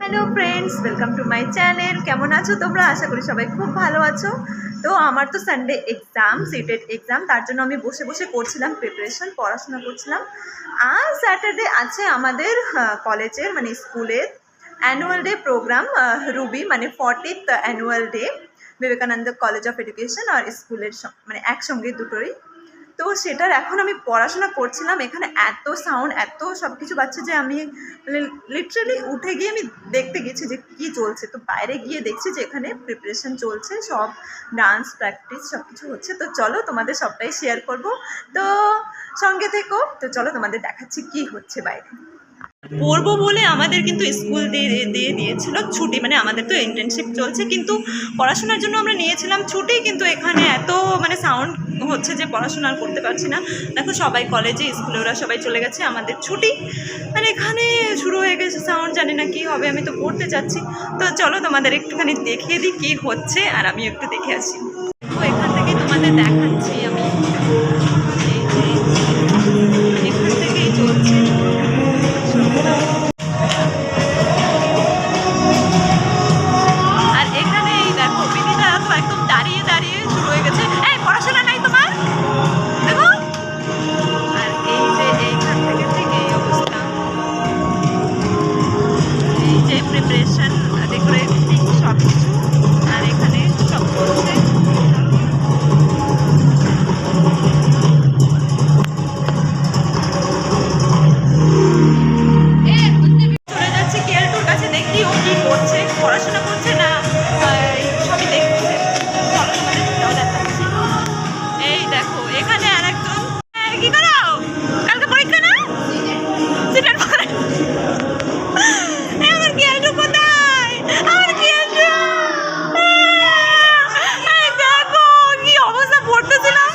Hello friends, welcome to my channel. কেমন আছো তোমরা? আশা করি সবাই খুব ভালো আছো। তো আমার তো সানডে এক্সাম, সিটেড এক্সাম, তার জন্য আমি বসে বসে করছিলাম প্রিপারেশন, পড়াশোনা করছিলাম। আর স্যাটারডে আছে আমাদের কলেজের মানে স্কুলের অ্যানুয়াল ডে প্রোগ্রাম, রুবি মানে 40th annual day, Vivekananda college of education আর স্কুলের মানে একসঙ্গে দুটোরই। তো সেটার এখন আমি পড়াশোনা করছিলাম। এখানে এত সাউন্ড, এত সব কিছু পাচ্ছে যে আমি লিটারালি উঠে গিয়ে আমি দেখতে গেছি যে কী চলছে। তো বাইরে গিয়ে দেখছি যে এখানে প্রিপারেশন চলছে, সব ডান্স প্র্যাকটিস সব কিছু হচ্ছে। তো চলো তোমাদের সবটাই শেয়ার করব, তো সঙ্গে থেকো। তো চলো তোমাদের দেখাচ্ছি কি হচ্ছে বাইরে। পড়বো বলে আমাদের কিন্তু স্কুল দিয়ে দিয়েছিল ছুটি, মানে আমাদের তো ইন্টার্নশিপ চলছে, কিন্তু পড়াশোনার জন্য আমরা নিয়েছিলাম ছুটি। কিন্তু এখানে এত মানে সাউন্ড হচ্ছে যে পড়াশোনা আর করতে পারছি না। দেখো সবাই কলেজে স্কুলে ওরা সবাই চলে গেছে, আমাদের ছুটি। মানে এখানে শুরু হয়ে গেছে সাউন্ড, জানি না কী হবে। আমি তো পড়তে চাচ্ছি। তো চলো তোমাদের একটুখানি দেখিয়ে দিই কী হচ্ছে, আর আমি একটু দেখে আসি। তো এখান থেকেই তোমাদের দেখাচ্ছি আমি, এখান থেকেই চলছে। আর এখানে এই দেখো বিদিটা তো একদম দাঁড়িয়ে দাঁড়িয়ে শুরু হয়ে গেছে। এই পড়াশোনা নাই তোমার, দেখো। আর এই যে এইখান থেকে ঠিক এই অবস্থা, এই যে প্রিপারেশন, ডেকোরেটিং সব কিছু, আর এখানে সব চলছে। চলে যাচ্ছি কেয়ারটুর কাছে, দেখি ও কি করছে, পড়াশোনা করছে না সবই দেখছে। চলো তোমাদের সেটাও দেখাচ্ছি। এই দেখো এখানে আর একজন, কি করো? কালকে পরীক্ষা না? সিটের পরে আমার কেয়ারটু কোথায়? আমার কেয়ারটু, দেখো কি অবস্থা পড়তেছিলাম।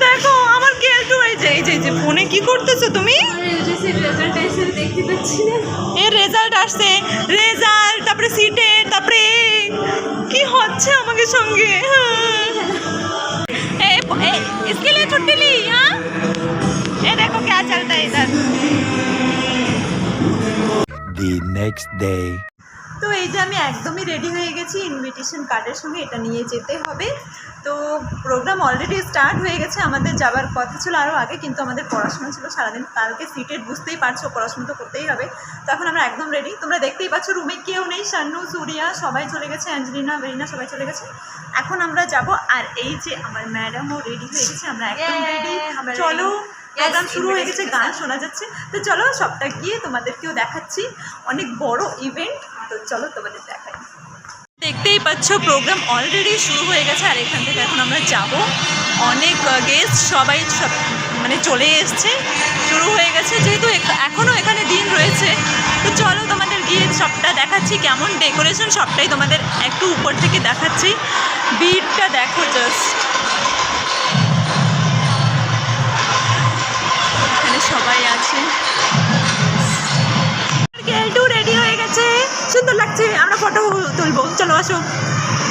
দেখো আমার কেয়ারটু, এই যে এই যে ফোনে কি করতেছো তুমি? এর রেজাল্ট আসছে, রেজাল্ট, তারপরে সিটের, তারপরে কি হচ্ছে আমাকে সঙ্গে। इसके लिए छुट्टी ली? हाँ, ये देखो क्या चलता है इधर। The next day. তো এই যে আমি একদমই রেডি হয়ে গেছি ইনভিটেশন কার্ডের সঙ্গে, এটা নিয়ে যেতে হবে। তো প্রোগ্রাম অলরেডি স্টার্ট হয়ে গেছে, আমাদের যাবার কথা ছিল আরও আগে, কিন্তু আমাদের পড়াশোনা ছিল সারাদিন। কালকে সিটেড, বুঝতেই পারছো, পড়াশোনা তো করতেই হবে। তো এখন আমরা একদম রেডি, তোমরা দেখতেই পাচ্ছ রুমে কেউ নেই, শান্নু, সুরিয়া সবাই চলে গেছে, অ্যাঞ্জেলিনা, বেরিনা সবাই চলে গেছে। এখন আমরা যাব। আর এই যে আমার ম্যাডামও রেডি হয়ে গেছে, আমরা একদম রেডি। চলো, প্রোগ্রাম শুরু হয়ে গেছে, গান শোনা যাচ্ছে। তো চলো সবটা গিয়ে তোমাদেরকেও দেখাচ্ছি, অনেক বড় ইভেন্ট। তো চলো তোমাদের দেখাই। দেখতেই পাচ্ছ প্রোগ্রাম অলরেডি শুরু হয়ে গেছে, আর এখান থেকে এখন আমরা যাব। অনেক গেস্ট সবাই সব মানে চলে এসছে, শুরু হয়ে গেছে, যেহেতু এখনও এখানে দিন রয়েছে। তো চলো তোমাদের গিয়ে সবটা দেখাচ্ছি, কেমন ডেকোরেশন সবটাই তোমাদের একটু উপর থেকে দেখাচ্ছি। ভিড়টা দেখো জাস্ট, এখানে সবাই আছে। কেলটু রেডি হয়ে গেছে, সুন্দর লাগছে, আমরা ফটো তুলবো। চলো আসো,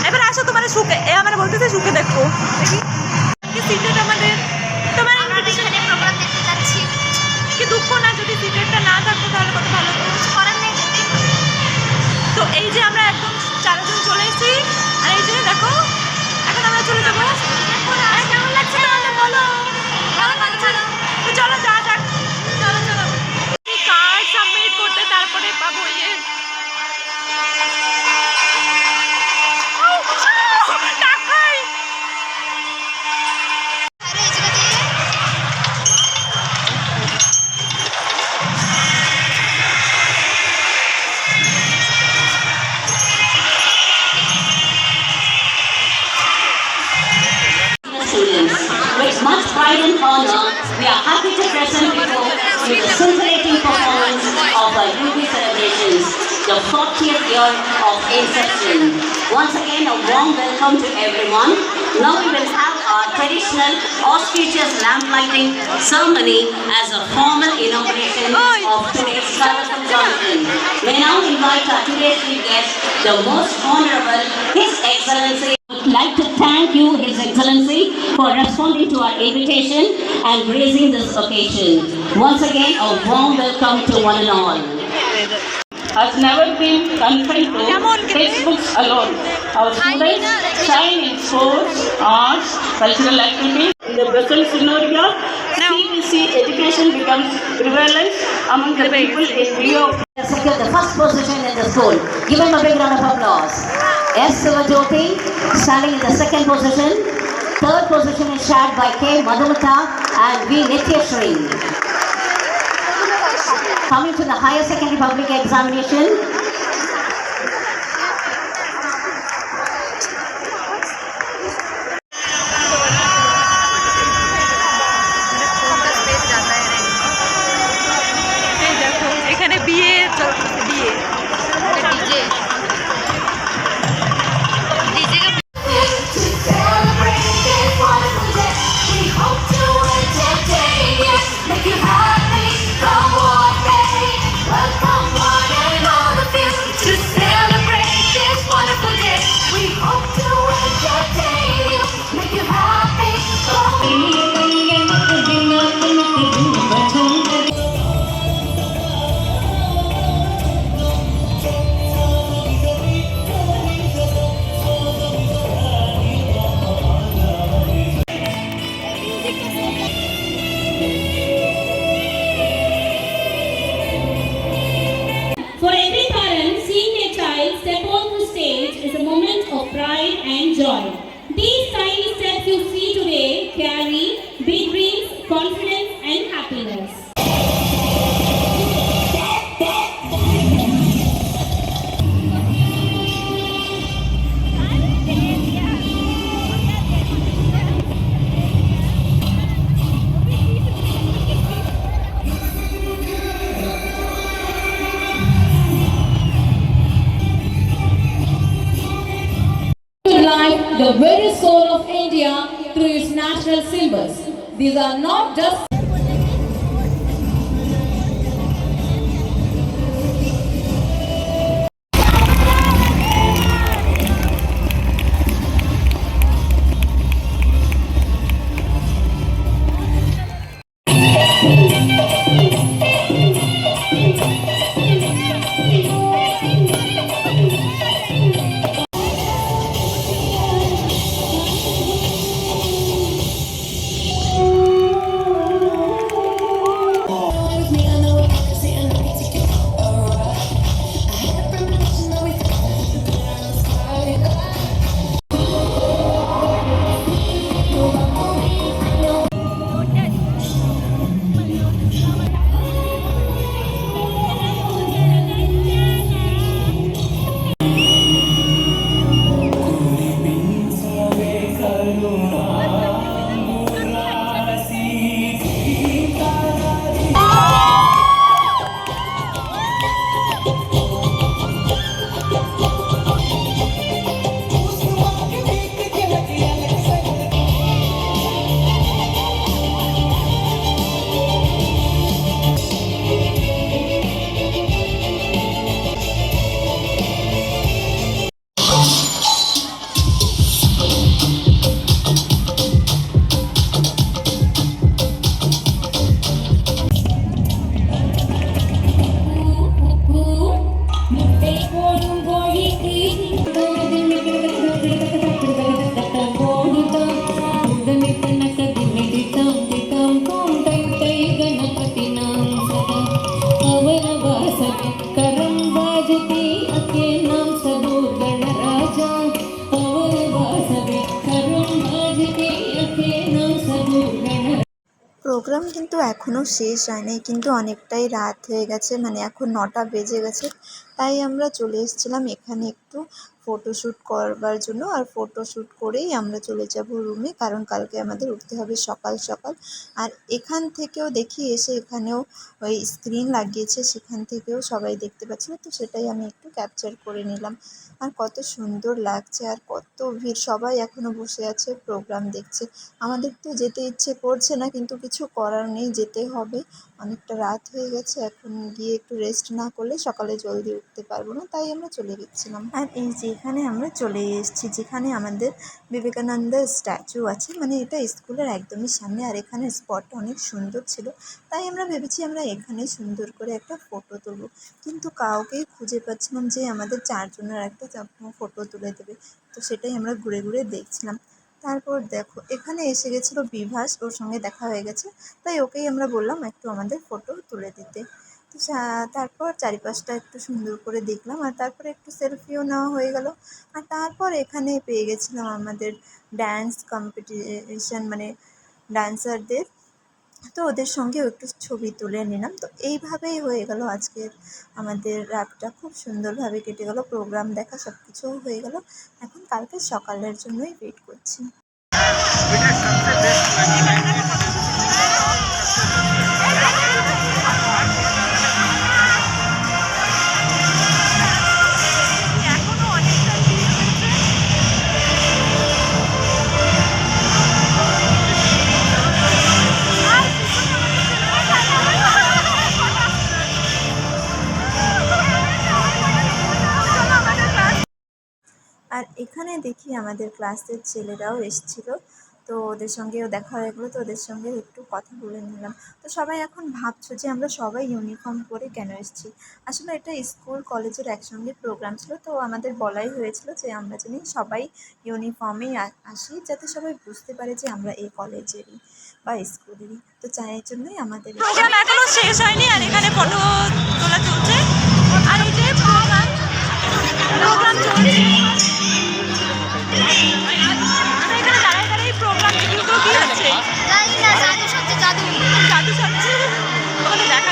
এবার আসো, তোমার শুকে আমরা বলতেছে শুকে দেখো। দেখি সিটেট আমাদের, তোমার ইনভিটেশনে প্রোগ্রাম দেখতে যাচ্ছি। কি দুঃখ না, যদি সিটেটটা না থাকতো তাহলে কত ভালো করার নেই। তো এই যে আমরা একদম 4 জন চলে এসেছি, আর এই যে দেখো এখন আমরা চলে যাবো। কেমন লাগছে তাহলে বলো? তো চলো যা যাক, চলো চলো। কার্ড সাবমিট করতে তারপরে পাবো ইয়ে টাকাই। With much pride and honor, we are happy to present before you the scintillating performance of our Ruby celebrations, the 40th year of inception. Once again, a warm welcome to everyone. Now we will have our traditional auspicious lamp lighting ceremony as a formal inauguration of today's colorful junction. May now invite our today's chief guest, the most honorable His Excellency. I would like to thank you, His Excellency, for responding to our invitation and gracing this occasion. Once again, a warm welcome to one and all. has never been confined to textbooks alone. Our students shine in sports, arts, cultural activities. In the present scenario, CBC education becomes prevalent among the people in view of secured the first position in the school. Give him a big round of applause. S. Sivajyoti standing in the second position. Third position is shared by K. Madhumata and V. Nityashri. Coming to the higher secondary public examination. এই দেখো এখানে বিয়ে বিয়ে For every parent, seeing their child step on the stage is a moment of pride and joy. These tiny steps you see today carry big dreams, confidence, and happiness. To life the very soul of India through its national symbols. These are not just programme কিন্তু এখনও শেষ হয়নি, কিন্তু অনেকটাই রাত হয়ে গেছে, মানে এখন 9টা বেজে গেছে। তাই আমরা চলে এসেছিলাম এখানে একটু ফটোশ্যুট করবার জন্য, আর ফটোশ্যুট করেই আমরা চলে যাব রুমে, কারণ কালকে আমাদের উঠতে হবে সকাল সকাল। আর এখান থেকেও দেখি এসে এখানেও ওই স্ক্রিন লাগিয়েছে, সেখান থেকেও সবাই দেখতে পাচ্ছিল, তো সেটাই আমি একটু ক্যাপচার করে নিলাম। আর কত সুন্দর লাগছে, আর কত ভিড়, সবাই এখনও বসে আছে প্রোগ্রাম দেখছে। আমাদের তো যেতে ইচ্ছে করছে না, কিন্তু কিছু করার নেই, যেতে হবে। অনেকটা রাত হয়ে গেছে, এখন গিয়ে একটু রেস্ট না করলে সকালে জলদি উঠতে পারবো না, তাই আমরা চলে গেছিলাম। আর এই যে এখানে আমরা চলে এসেছি, যেখানে আমাদের বিবেকানন্দের স্ট্যাচু আছে, মানে এটা স্কুলের একদমই সামনে। আর এখানে স্পটটা অনেক সুন্দর ছিল, তাই আমরা ভেবেছি আমরা এখানেই সুন্দর করে একটা ফটো তুলব, কিন্তু কাউকেই খুঁজে পাচ্ছিলাম যে আমাদের 4 জনের একটা ফটো তুলে দেবে। তো সেটাই আমরা ঘুরে ঘুরে দেখছিলাম। তারপর দেখো এখানে এসে গেছিলো বিভাস, ওর সঙ্গে দেখা হয়ে গেছে, তাই ওকেই আমরা বললাম একটু আমাদের ফটো তুলে দিতে। তো তারপর চারিপাশটা একটু সুন্দর করে দেখলাম, আর তারপরে একটু সেলফিও নেওয়া হয়ে গেল। আর তারপর এখানে পেয়ে গেছিলাম আমাদের ড্যান্স কম্পিটিশন, মানে ডান্সারদের, তো ওদের সঙ্গেও একটু ছবি তুলে নিলাম। তো এইভাবেই হয়ে গেল আজকের আমাদের রাতটা, খুব সুন্দরভাবে কেটে গেল, প্রোগ্রাম দেখা সব কিছুও হয়ে গেল। এখন কালকে সকালের জন্যই ওয়েট করছি। আর এখানে দেখি আমাদের ক্লাসের ছেলেরাও এসেছিলো, তো ওদের সঙ্গেও দেখা হয়ে গেলো, তো ওদের সঙ্গে একটু কথা বলে নিলাম। তো সবাই এখন ভাবছো যে আমরা সবাই ইউনিফর্ম পরে কেন এসেছি। আসলে এটা স্কুল কলেজের একসঙ্গে প্রোগ্রাম ছিল, তো আমাদের বলাই হয়েছিল যে আমরা জানি সবাই ইউনিফর্মেই আসি, যাতে সবাই বুঝতে পারে যে আমরা এই কলেজেরই বা স্কুলেরই। তো এই জন্যই আমাদের প্রোগ্রাম এখনো শেষ হয়নি, আর এখানে ফটো তোলা চলছে, আর এই যে প্রোগ্রাম চলছে। এখানে দাঁড়ায় দাঁড়ায় প্রোগ্রাম এগুলো কি হচ্ছে জানি না, জাদু সত্যি জাদু জাদু সত্যি ওখানে দেখা।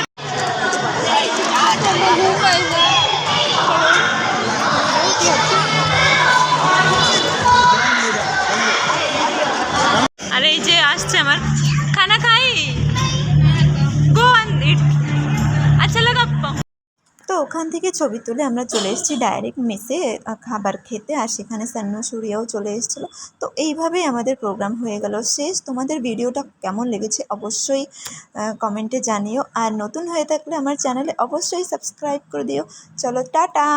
আর এই যে আসছে আমার খানা খাই গো অ্যান্ড ইট আচ্ছা লাগা। তো ওখান থেকে ছবি তুলে আমরা চলে এসেছি ডাইরেক্ট মেসে খাবার খেতে, আর সেখানে সান্নু সুরিয়াও চলে এসেছিলো। তো এইভাবেই আমাদের প্রোগ্রাম হয়ে গেল শেষ। তোমাদের ভিডিওটা কেমন লেগেছে অবশ্যই কমেন্টে জানিও, আর নতুন হয়ে থাকলে আমার চ্যানেলে অবশ্যই সাবস্ক্রাইব করে দিও। চলো টাটা।